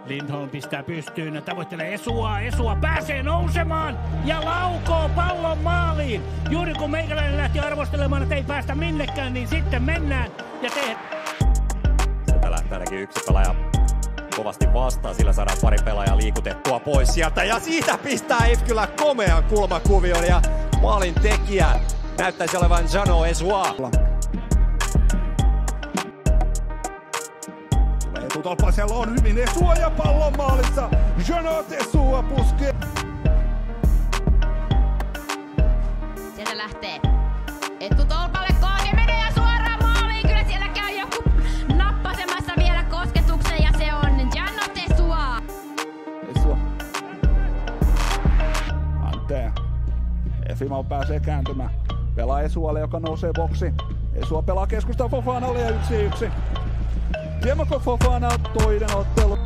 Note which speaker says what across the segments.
Speaker 1: Lindholm pistää pystyyn, tavoittelee Esua pääsee nousemaan ja laukoo pallon maaliin. Juuri kun meikäläinen lähti arvostelemaan, että ei päästä minnekään, niin sitten mennään ja tehdään.
Speaker 2: Sieltä lähtee ainakin yksi pelaaja kovasti vastaan, sillä saadaan pari pelaajaa liikutettua pois sieltä. Ja siitä pistää kyllä komean kulmakuvion ja maalin tekijä näyttäisi olevan Jano Esua.
Speaker 3: Etutolppa siellä on hyvin Esua ja pallon maalissa. Jano Esua puskee.
Speaker 4: Sieltä lähtee etutolpalle, Kooke menee ja suoraan maaliin. Kyllä siellä käy joku nappasemassa vielä kosketuksen ja se on Jano Esua.
Speaker 3: Esua. Antea. Efimov pääsee kääntymään. Pelaa Esualle, joka nousee boksiin. Esua pelaa keskustaa Fofanalle ja 1-1. Diemoko Fofana toinen ottelu.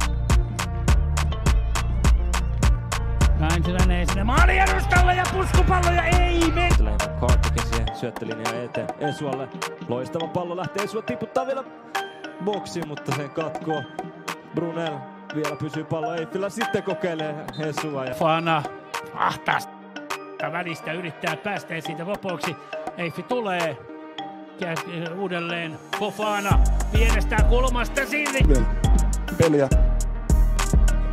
Speaker 1: Näinsiläinen sinne maalin edustalle ja puskupalloja ei mene.
Speaker 5: Karttikin siihen syöttölinjaan eteen Esualle. Loistava pallo lähtee, Esua tiputtaa vielä boksiin, mutta sen katkoo. Brunel vielä pysyy pallo Eiffillä, sitten kokeilee Esua.
Speaker 1: Fofana ahtaa välistä, yrittää päästä siitä lopuksi. Eiffi tulee. Uudelleen Fofana pienestä kulmasta sinne.
Speaker 3: Peliä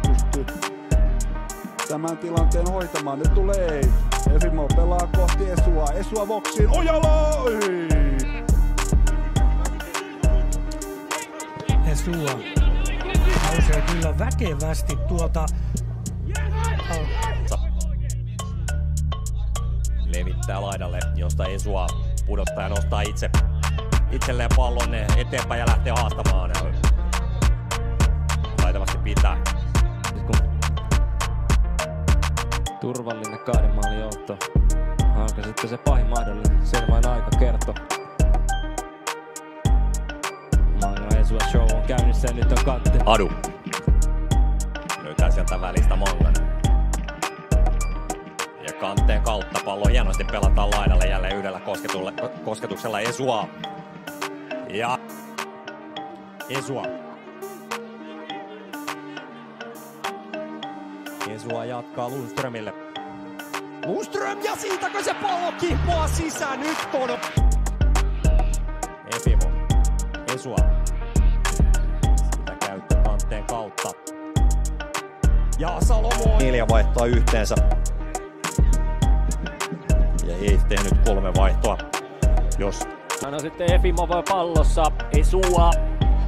Speaker 3: pystyy tämän tilanteen hoitamaan. Nyt tulee Efimov pelaa kohti Esua. Esua boksiin. Ojala!
Speaker 6: Esua nousee kyllä väkevästi tuolta.
Speaker 2: Levittää laidalle, josta Esua pudottaa ja nostaa itselleen pallon eteenpäin ja lähtee haastamaan. Taitavasti pitää.
Speaker 5: Turvallinen kahden maalin johto. Alkaa sitten se pahin mahdollinen. Sen vain aika kertoo. Manga Esua show on käynnissä ja nyt on Kantte.
Speaker 2: Adu. Löytää sieltä välistä Mangan. Ja Kanteen kautta pallo hienosti pelataan laidalle jälleen yhdellä kosketuksella Esua. Ja Esua. Esua jatkaa Lundströmille. Lundström ja siitäkö se pallo kimpoaa sisään nyt on. Efimov. Esua. Sitä käyttö Kanteen kautta. Ja Salomo. 4 vaihtoa yhteensä. Ja ei tehnyt 3 vaihtoa. Jos
Speaker 7: no sitten Efimov pallossa, Esua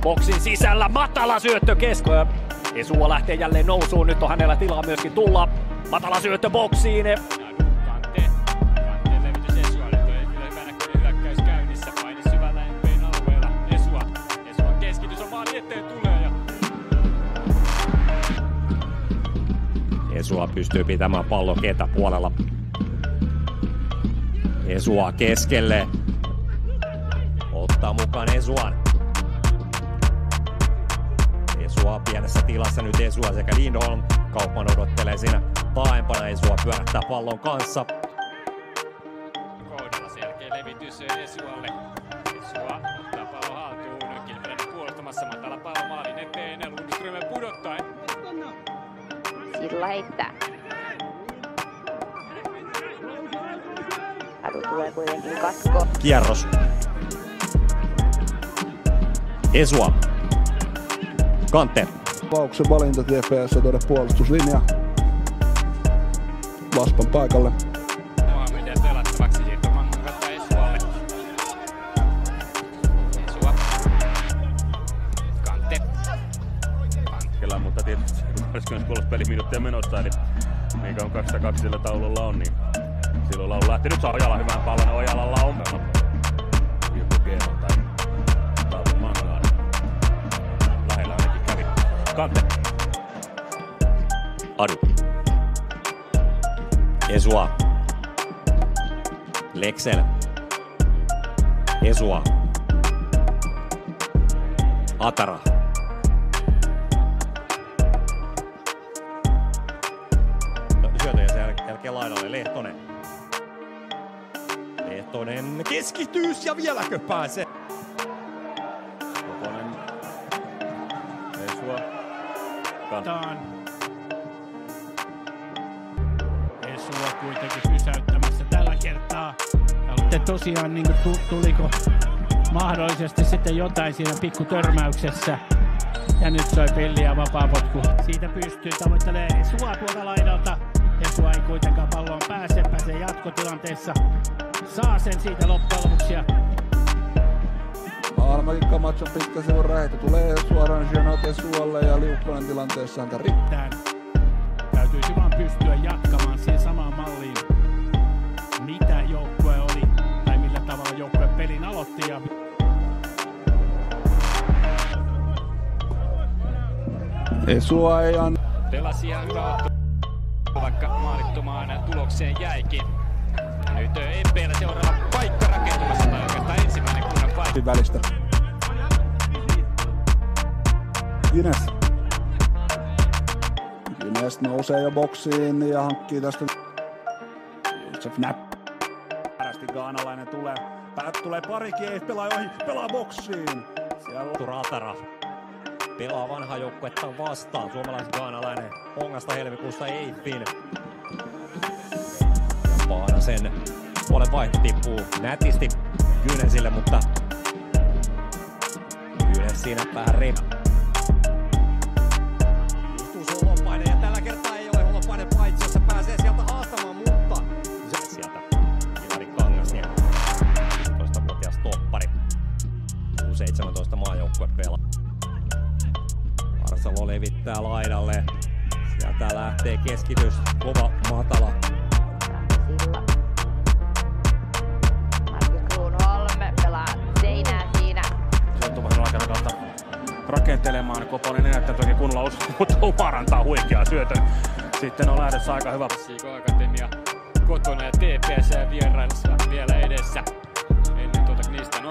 Speaker 7: boksin sisällä, matala syöttö keskoon. Esua lähtee jälleen nousuun, nyt on hänellä tilaa myöskin tulla. Matala syöttö boksiin. Kanteen levitys Esualle, tuo ei kyllä hyvä näköinen hyökkäys käynnissä. Paine syvällä MP:n alueella. Esuan keskitys on maali eteen tulee.
Speaker 2: Esua pystyy pitämään pallon kenttäpuolella. Esua keskelle. Ottaa mukaan Esuan. Esua pienessä tilassa nyt Esua sekä Lindholm. Kaupman odottelee siinä taaempana. Esua pyörähtää pallon kanssa.
Speaker 7: Kohdalla selkeä levitys Esualle. Esua ottaa pallon haltuun. Kilpeläinen puolustamassa matala pallo maalin eteen. Lundström pudottaa.
Speaker 4: Sillä heittää. Adu tulee kuitenkin katkoon.
Speaker 2: Kierros. Esua. Kantte.
Speaker 3: Pauksen valinta TPS tuoda puolustuslinja. Vaspan paikalle.
Speaker 7: Mohamed pelattavaksi siitä Mangan kautta Esualle. Esua. Kantte.
Speaker 8: Kyllä, mutta tietysti 23 peliminuuttia menossa, eli niin kauan 202 sillä taululla on, niin silloin on lähtenyt. Saa Ojala hyvän pallon, Ojalalla on joku Geeno tai Taavu Mangaan. Lähellä ainakin kävi. Kantte.
Speaker 2: Adu. Esua. Leksel. Esua. Atara. Syötön ja sen jälkeen laidalle Lehtonen. Lehtonen keskittyys ja vieläkö pääsee? Kokonen
Speaker 1: vastaan. Esua kuitenkin pysäyttämässä tällä kertaa. Ja tosiaan niin tuliko mahdollisesti sitten jotain siinä pikku törmäyksessä. Ja nyt soi pilli ja vapaapotku. Siitä pystyy tavoittelee Esua tuolta laidalta. Esua ei kuitenkaan palloon pääsee jatkotilanteessa. Saa sen siitä loppujen lopuksi.
Speaker 3: Almakin Kamatson pitkä seuraa, heitä tulee suoraan Janot Esualle ja Liukkonen tilanteessa häntä riittää.
Speaker 1: Täytyisi vaan pystyä jatkamaan siihen samaan malliin, mitä joukkue oli, tai millä tavalla joukkue pelin aloitti. Ja
Speaker 3: Esua ei anna.
Speaker 9: Pelasi ihan hyvä otto, vaikka maalittomaan tulokseen jäikin. Nyt EP:llä seuraava paikka rakentumassa, tai oikeastaan ensimmäinen kunnan paikka.
Speaker 3: Välistä. Ines nousee jo boksiin ja hankkii tästä. Josef Näpp. Päästi gaanalainen tulee. Päät tulee parikin, ei pelaa ohi, pelaa boksiin.
Speaker 2: Siellä Ratara pelaa vanhaa joukkuetta vastaan. Suomalais-gaanalainen Hongasta helmikuussa Eiffin. Ja Paanasen puolen vaihto tippuu nätisti Gynesille, mutta Gynes siinä vähän Justus Holopainen, ja tällä kertaa ei ole Holopainen paitsi, jossa pääsee sieltä haastamaan, mutta sieltä Ilari Kangasniemi, 15-vuotias toppari, 17 maajoukkue pelaa. Arsalo levittää laidalle, sieltä lähtee keskitys, kova matala.
Speaker 8: Rakentelemaan. Koponen näyttää toki kunnolla osuus, mutta Umar antaa huikeaa syötön. Sitten on lähdössä aika hyvä.
Speaker 9: Siiko Akatemia kotona ja TPS vierailassa vielä edessä. Ennen tuota Knistan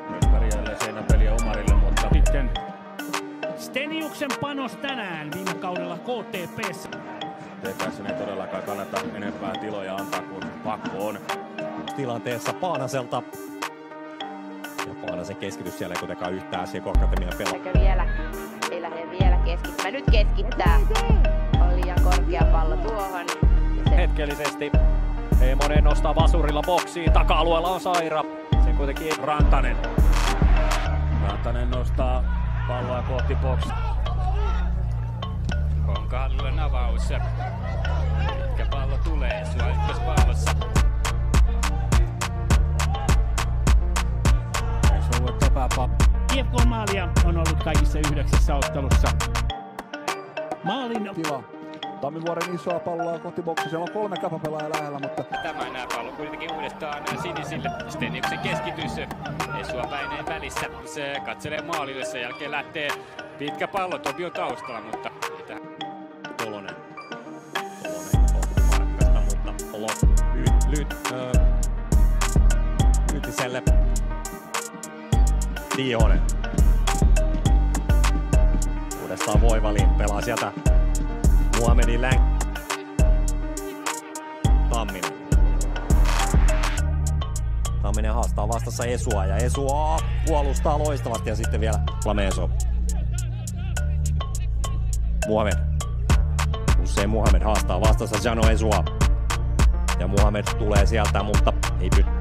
Speaker 8: Myös pärjäilee seinäpeliä Umarille, mutta
Speaker 1: sitten Steniuksen panos tänään viime kaudella KTP:ssä.
Speaker 8: TPS ei todellakaan kannata enempää tiloja antaa kuin pakko on.
Speaker 2: Tilanteessa Paanaselta. Ja Paanasen keskitys siellä ei kuitenkaan yhtään SJK Akatemian pelaa.
Speaker 4: Ei lähde vielä keskittymään. Nyt keskittää. On liian korkea pallo tuohon.
Speaker 7: Hetkellisesti Heimonen nostaa vasurilla boksiin. Taka-alueella on Saira. Se kuitenkin
Speaker 8: Rantanen. Rantanen nostaa palloa kohti boksia.
Speaker 9: Konkahallulen avaus. Mitkä pallo tulee? Sua ykköspallossa.
Speaker 1: IFK-maalia on ollut kaikissa 9 ottelussa. Maalin
Speaker 3: tila. Tammivuoren isoa palloa kohti boksi. Siellä on 3 kapapelaajaa lähellä, mutta
Speaker 9: Tämä nää pallo kuitenkin uudestaan sinisille. Steniuksen keskitys. Esua Päineen välissä. Se katselee maalille. Sen jälkeen lähtee pitkä pallo. Topi on taustalla, mutta
Speaker 2: Tolonen kohti Markkasta, mutta Lyytiselle. Tionen. Uudestaan Voivali pelaa sieltä Muhamedin Tamminen. Tamminen haastaa vastassa Esua ja Esua puolustaa loistavasti ja sitten vielä Lameso. Muhammed. Usein Muhammed haastaa vastassa Jano Esua. Ja Muhammed tulee sieltä, mutta ei pysty.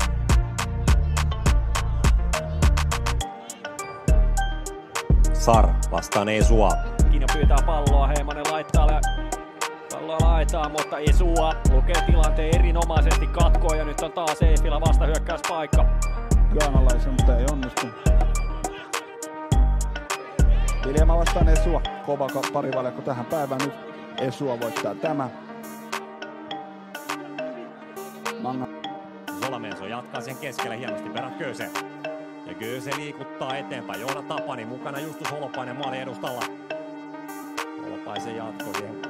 Speaker 2: Sar vastaan Esua.
Speaker 7: Kinjo pyytää palloa, Heimonen laittaa palloa laitaa, mutta Esua lukee tilanteen erinomaisesti, katkoo ja nyt on taas Eifillä vastahyökkäyspaikka.
Speaker 3: gaanalaisen, mutta ei onnistu. Viljama vastaan Esua. Kova parivaljakko tähän päivään nyt. Esua voittaa tämä. Manga.
Speaker 2: Solamenso jatkaa sen keskellä hienosti verran Köse. Ja Köse liikuttaa eteenpäin. Joona Tapani mukana Justus Holopainen maali edustalla. Holopaisen jatko siihen